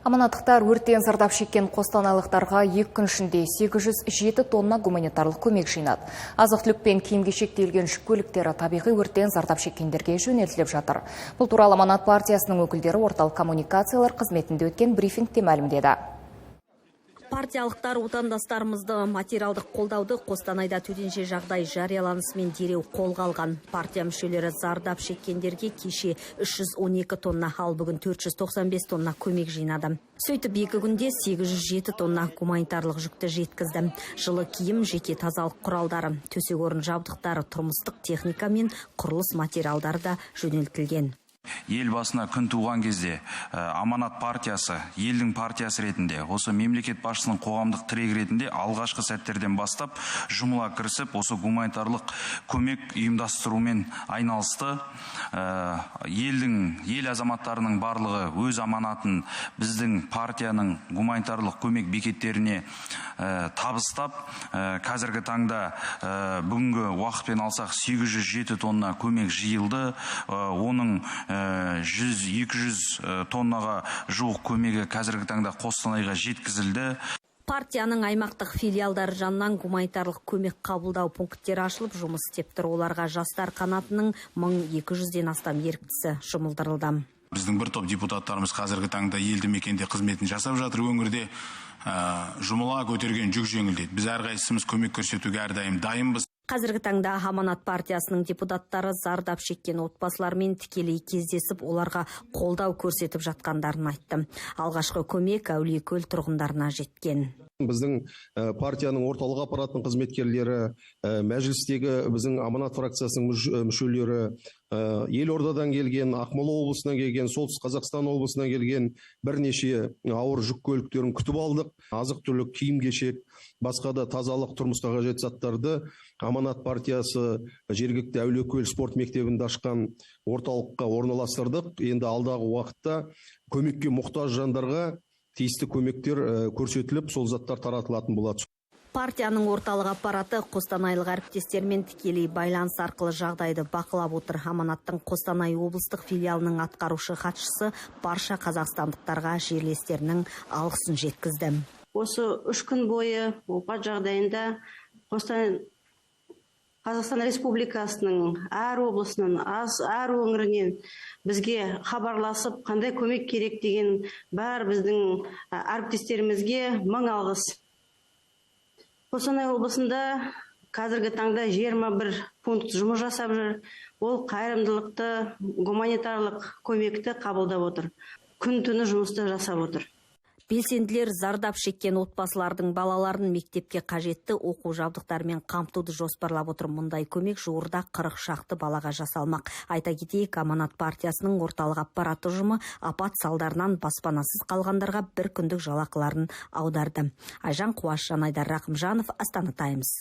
Аманаттықтар өрттен зардап шеккен қостанайлықтарға 2 күн ішінде 807 тонна гуманитарлық көмек жинады. Азық-түлік пен киім-кешек тиелген жүк көліктері табиғи өрттен зардап шеккендерге жөнелтіліп жатыр. Бұл туралы Аманат партиясының өкілдері орталық коммуникациялар қызметінде өткен брифингте мәлімдеді. Партиялықтар отандастарымызды материалдық қолдауды Қостанайда төтенше жағдай жарияланысымен дереу қолға алған. Партия мүшелері зардап шеккендерге кеше 312 тонна, ал бүгін 495 тонна көмек жинады. Сөйтіп 2 күнде 807 тонна гуманитарлық жүкті жеткізді. Жылы киім, жеке тазалық құралдары, төсек орын жабдықтары, тұрмыстық техника мен құрылыс материалдары да жөнелтілген. Ел басына күн туған кезде Аманат партиясы, елдің партиясы ретінде, осы мемлекет басшысының қоғамдық тірек ретінде алғашқы сәттерден бастап жұмыла кірісіп, осы гуманитарлық көмек ұйымдастырумен айналысты. Ел азаматтарының барлығы өз аманатын біздің партияның гуманитарлық көмек бекеттеріне табыстап, қазіргі таңда бүгінгі уақытпен алсақ 807 тонна көмек жиылды. Оның 100-200 тоннаға жуық көмегі қазіргі таңда Қостанайға жеткізілді. Партияның аймақтық филиалдары жанынан гуманитарлық көмек қабылдау пункттері ашылып жұмыс істеп тұр. Оларға жастар қанатының 1200-ден астам еріктісі жұмылдырылды. Біздің бір топ депутаттарымыз қазіргі таңда елді мекенде қызметін жасап жатыр. Өңірде жұмыла көтерген жүк жеңілдейді. Біз әрқайсымыз көмек көрсетуге әрдайым дайынбыз. Қазіргі таңда Аманат партиясының депутаттары зардап шеккен отбасылармен тікелей кездесіп, оларға қолдау көрсетіп жатқандарын айтты. Алғашқы көмек Әулиекөл тұрғындарына жеткен. Біздің партияның орталық аппаратының қызметкерлері, мәжілістегі біздің Аманат фракциясының мүшелері, Елордадан келген, Ақмола облысынан келген, Солтүстік Қазақстан облысынан келген бірнеше ауыр жүк көліктерін күтіп алдық. Азық-түлік, киім-кешек, басқа да тазалық, тұрмысқа қажет заттарды Аманат партиясы жергілікті Әулиекөл спорт мектебінде ашқан орталыққа орналастырдық. Енді алдағы уақытта көмекке мұқтаж жандарға тиісті көмектер көрсетіліп, сол заттар таратылатын болады. Партияның орталық аппараты қостанайлық әріптестермен тікелей байланыс арқылы жағдайды бақылап отыр. Аманаттың Қостанай облыстық филиалының атқарушы хатшысы барша қазақстандықтарға жерлестерінің алғысын жеткізді. Осы 3 күн бойы апат жағдайында Қазақстан Республикасының әр облысының, әр өңірінен бізге хабарласып, қандай көмек керек деген бәр біздің әріптестерімізге мың алғыс. Қостанай облысында қазіргі таңда 21 пункт жұмыс жасап жүр. Ол қайырымдылықты, гуманитарлық көмекті қабылдап отыр. Күн-түні жұмысты жасап отыр. Белсенділер зардап шеккен отбасылардың балаларын мектепке қажетті оқу жабдықтарымен қамтуды жоспарлап отыр. Мұндай көмек жуырда 40 шақты балаға жасалмақ. Айта кетейік, Аманат партиясының орталық аппарат ұжымы апат салдарынан баспанасыз қалғандарға 1 күндік жалақыларын аударды. Айжан Қуаш, Жанайдар Рақымжанов, Астана Таймс.